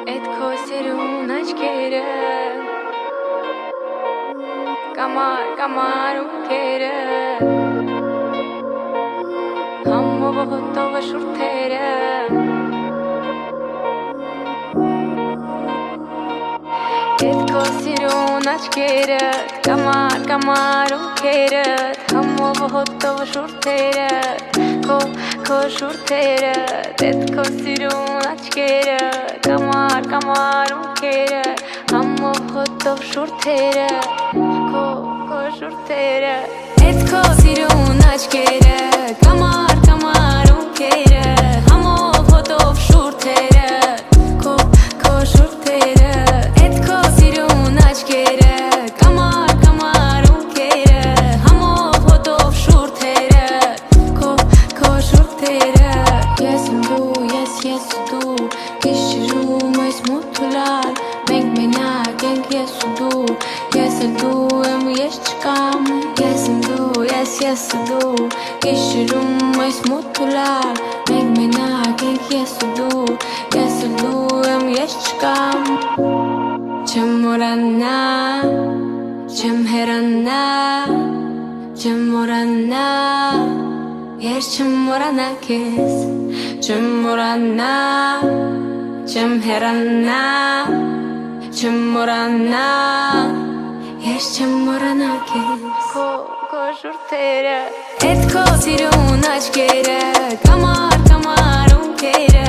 Էդ քո սիրուն աչքերը Կամար ունքերը Համով հոտով շուրթերը Էդ քո սիրուն աչքերը Կամար ունքերը Համով հոտով շուրթերը Քո շուրթերը Էդ քո սիրուն աչքերը Կամար ունքերը Համով հոտով շուրթերը Քո շուրթերը Էդ քո սիրուն աչքերը Կամար ունքերը Համով հոտով շուրթերը Քո շուրթերը Էդ քո սիրուն աչքերը Կամար ունքերը Համով հոտով շուրթերը Քո շուրթերը Ես եմ դու, ես ու դու Գիշերում այս մութուլար Մենք մենակ ենք ես ու դու Ես էլ դու եմ ես չկամ Ես եմ դու, ես ու դու Գիշերում այս մութուլար Մենք մենակ ենք ես ու դու Ես էլ դու եմ ես չկամ Չեմ մորանա Չեմ հեռանա Չեմ մորանա Ես չեմ մորանա քեզ Չեմ մորանա Չեմ հեռանա Չեմ մորանա Ես չեմ մորանա քեզ Քո շուրթերը Էդ քո սիրուն աչքերը Կամար ունքերը